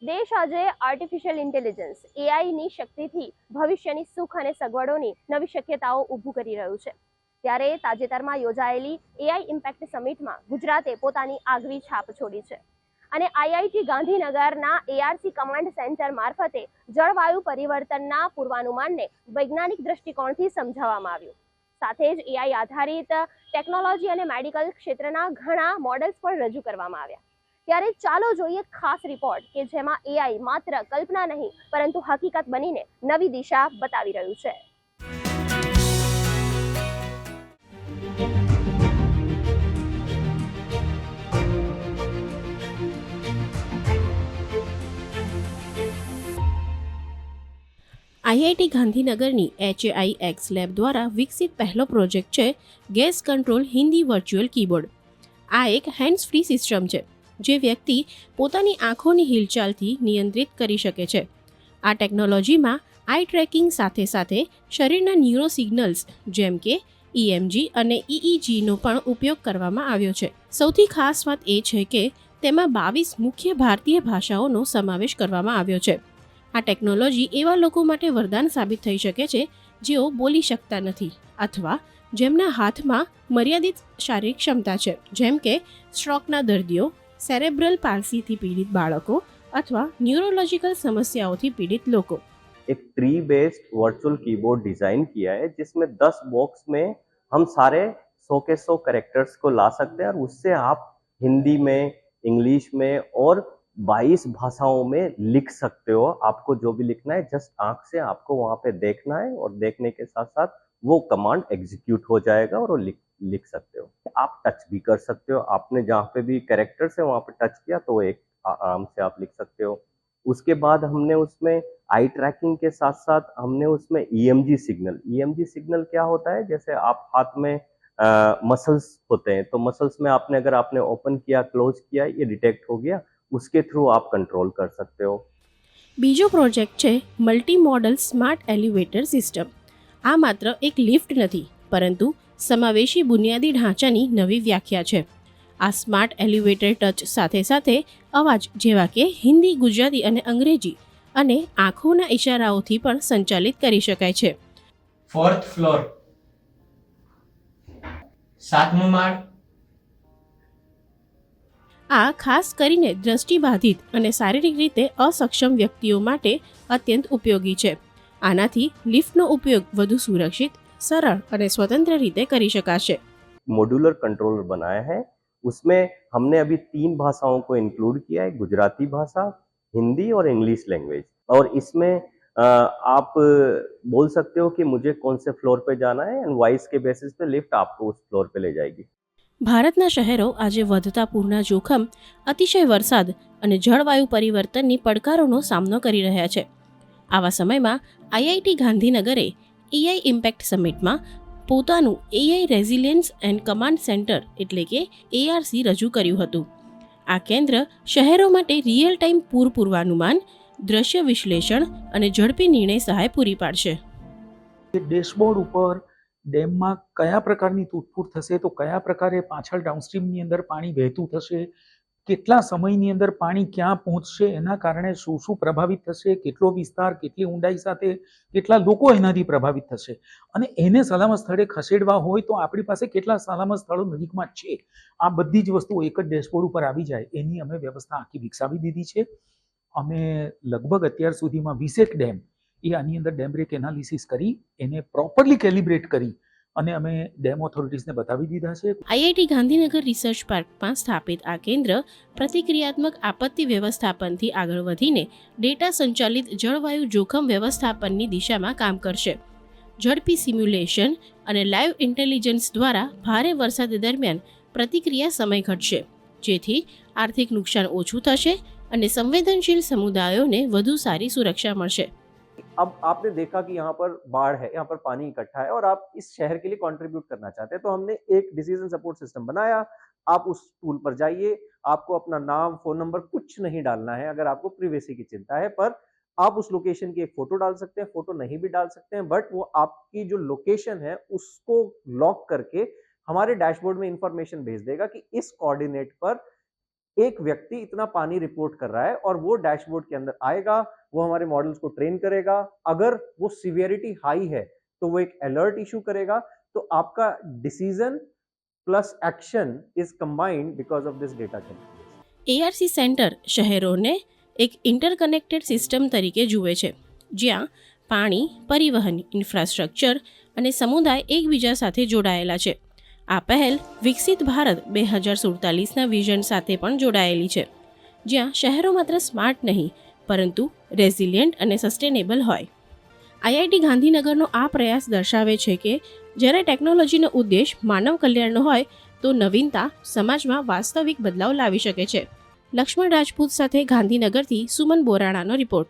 દેશ આજે artificial intelligence એઆઈની શક્તિથી ભવિષ્યની સુખ અને સગવડોની નવી શક્યતાઓ ઊભું કરી રહ્યું છે. ત્યારે તાજેતરમાં યોજાયેલી એઆઈ ઇમ્પેક્ટ સમિટમાં ગુજરાતે પોતાની આગવી છાપ છોડી છે અને આઈઆઈટી ગાંધીનગરના એઆરસી કમાન્ડ સેન્ટર મારફતે જળવાયુ પરિવર્તનના પૂર્વાનુમાનને વૈજ્ઞાનિક દ્રષ્ટિકોણથી સમજાવવામાં આવ્યું. સાથે જ એઆઈ આધારિત ટેકનોલોજી અને મેડિકલ ક્ષેત્રના ઘણા મોડેલ્સ પણ રજૂ કરવામાં આવ્યા. ત્યારે ચાલો જોઈએ ખાસ રિપોર્ટ કે જેમાં એઆઈ માત્ર કલ્પના નહીં પરંતુ હકીકત બનીને નવી દિશા બતાવી રહ્યું છે. આઈઆઈટી ગાંધીનગરની HAIX લેબ દ્વારા વિકસિત પહેલો પ્રોજેક્ટ છે gas control Hindi virtual keyboard. આ એક હેન્ડ્સ ફ્રી સિસ્ટમ છે જે વ્યક્તિ પોતાની આંખોની હિલચાલથી નિયંત્રિત કરી શકે છે. આ ટેકનોલોજીમાં આઈ ટ્રેકિંગ સાથે સાથે શરીરના ન્યુરો સિગ્નલ્સ જેમ કે EMG અને EEGનો પણ ઉપયોગ કરવામાં આવ્યો છે. સૌથી ખાસ વાત એ છે કે તેમાં 22 મુખ્ય ભારતીય ભાષાઓનો સમાવેશ કરવામાં આવ્યો છે. આ ટેકનોલોજી એવા લોકો માટે વરદાન સાબિત થઈ શકે છે જેઓ બોલી શકતા નથી અથવા જેમના હાથમાં મર્યાદિત શારીરિક ક્ષમતા છે, જેમ કે સ્ટ્રોકના દર્દીઓ, સેરેબ્રલ પાલ્સીથી પીડિત બાળકો અથવા न्यूरोलॉजिकल समस्याओं થી पीड़ित लोगों. एक tree based virtual keyboard design किया है जिसमें 10 बॉक्स में हम सारे 100 के 100 कैरेक्टर्स को ला सकते हैं और उससे आप हिंदी में, इंग्लिश में और 22 भाषाओं में लिख सकते हो. आपको जो भी लिखना है जस्ट आंख से आपको वहां पे देखना है और देखने के साथ साथ वो कमांड एग्जीक्यूट हो जाएगा और वो लिख सकते हो. आप टच भी कर सकते हो. आपने जहाँ पे भी कैरेक्टर्स है वहाँ पे टच किया तो एक आराम से आप लिख सकते हो. उसके बाद हमने उसमें आई ट्रैकिंग के साथ साथ हमने उसमें EMG सिग्नल क्या होता है, जैसे आप हाथ में मसल्स होते हैं तो मसल्स में आपने ओपन किया, क्लोज किया, ये डिटेक्ट हो गया, उसके थ्रू आप कंट्रोल कर सकते हो. બીજો પ્રોજેક્ટ છે multi modal smart elevator system. આ માત્ર એક લિફ્ટ નથી પરંતુ સમાવેશી બુનિયાદી ઢાંચાની નવી વ્યાખ્યા છે. આ સ્માર્ટ એલિવેટર ટચ સાથે સાથે અવાજ જેવા કે હિન્દી, ગુજરાતી અને અંગ્રેજી અને આંખોના ઇશારાઓથી પણ સંચાલિત કરી શકાય છે. 4th ફ્લોર, 7મો માળ. આ ખાસ કરીને દ્રષ્ટિબાધિત અને શારીરિક રીતે અસક્ષમ વ્યક્તિઓ માટે અત્યંત ઉપયોગી છે. આનાથી લિફ્ટનો ઉપયોગ વધુ સુરક્ષિત, સરળ અને સ્વતંત્ર રીતે કરી શકાશે. मॉड्यूलर कंट्रोलर बनाया है, उसमें हमने अभी 3 भाषाओं को इंक्लूड किया है, गुजराती भाषा, हिंदी और इंग्लिश लैंग्वेज. और इसमें आप बोल सकते हो कि मुझे कौन से फ्लोर पे जाना है एंड वॉइस के बेसिस पे लिफ्ट आपको उस फ्लोर पे ले जाएगी. ભારતના શહેરો આજે વધતા પૂરના જોખમ, અતિશય વરસાદ અને જળવાયુ પરિવર્તનની પડકારોનો સામનો કરી રહ્યા છે. આવા સમયમાં આઈઆઈટી ગાંધીનગરે એઆઈ ઇમ્પેક્ટ સમિટમાં પોતાનું AI resilience and command centre એટલે કે ARC રજૂ કર્યું હતું. આ કેન્દ્ર શહેરો માટે રિયલ ટાઈમ પૂર પૂર્વાનુમાન, દ્રશ્ય વિશ્લેષણ અને ઝડપી નિર્ણય સહાય પૂરી પાડશે. ડેશબોર્ડ ઉપર ડેમમાં કયા પ્રકારની તૂટફૂટ થશે, તો કયા પ્રકારે પાછળ ડાઉનસ્ટ્રીમની અંદર પાણી વહેતું થશે, કેટલા સમયની અંદર પાણી ક્યાં પહોંચશે, એના કારણે શું શું પ્રભાવિત થશે, કેટલો વિસ્તાર, કેટલી ઊંડાઈ સાથે કેટલા લોકો એનાથી પ્રભાવિત થશે અને એને સલામત સ્થળે ખસેડવા હોય તો આપણી પાસે કેટલા સલામત સ્થળો નજીકમાં છે. આ બધી જ વસ્તુઓ એક જ ડેશબોર્ડ ઉપર આવી જાય એની અમે વ્યવસ્થા આખી વિકસાવી દીધી છે. અમે લગભગ અત્યાર સુધીમાં 20 ડેમ એ આની અંદર ડેમ બ્રેક એનાલિસિસ કરી એને પ્રોપરલી કેલિબ્રેટ કરી અને અમે ડેમ ઓથોરિટીઝને બતાવી દીધા છે. આઈઆઈટી ગાંધીનગર રિસર્ચ પાર્કમાં સ્થાપિત આ કેન્દ્ર પ્રતિક્રિયાત્મક આપત્તિ વ્યવસ્થાપનથી આગળ વધીને ડેટા સંચાલિત જળવાયુ જોખમ વ્યવસ્થાપનની દિશામાં કામ કરશે. ઝડપી સિમ્યુલેશન અને લાઈવ ઇન્ટેલિજન્સ દ્વારા ભારે વરસાદ દરમિયાન પ્રતિક્રિયા સમય ઘટશે, જેથી આર્થિક નુકસાન ઓછું થશે અને સંવેદનશીલ સમુદાયોને વધુ સારી સુરક્ષા મળશે. अब आपने देखा कि यहाँ पर बाढ़ है, यहाँ पर पानी इकट्ठा है और आप इस शहर के लिए कंट्रीब्यूट करना चाहते हैं, तो हमने एक डिसीजन सपोर्ट सिस्टम बनाया. आप उस टूल पर जाइए, आपको अपना नाम, फोन नंबर कुछ नहीं डालना है अगर आपको प्रिवेसी की चिंता है, पर आप उस लोकेशन की एक फोटो डाल सकते हैं, फोटो नहीं भी डाल सकते हैं, बट वो आपकी जो लोकेशन है उसको लॉक करके हमारे डैशबोर्ड में इंफॉर्मेशन भेज देगा कि इस कोऑर्डिनेट पर एक व्यक्ति इतना पानी रिपोर्ट कर रहा है और वो डैशबोर्ड के अंदर आएगा, वो हमारे मॉडल्स को ट्रेन करेगा। अगर वो सिवियरिटी हाई है तो वो एक अलर्ट इशू करेगा। तो आपका decision plus action is combined because of this data channel. ARC centre શહેરોને એક ઇન્ટરકનેક્ટેડ સિસ્ટમ તરીકે જુએ છે, જ્યાં પાણી, પરિવહન, ઇન્ફ્રાસ્ટ્રક્ચર અને સમુદાય એકબીજા સાથે જોડાયેલા છે. આ પહેલ વિકસિત ભારત 2047ના વિઝન સાથે પણ જોડાયેલી છે, જ્યાં શહેરો માત્ર સ્માર્ટ નહીં પરંતુ રેઝિલિયન્ટ અને સસ્ટેનેબલ હોય. IIT ગાંધીનગરનો આ પ્રયાસ દર્શાવે છે કે જ્યારે ટેકનોલોજીનો ઉદ્દેશ માનવ કલ્યાણનો હોય તો નવીનતા સમાજમાં વાસ્તવિક બદલાવ લાવી શકે છે. લક્ષ્મણ રાજપૂત સાથે ગાંધીનગરથી સુમન બોરાણાનો રિપોર્ટ.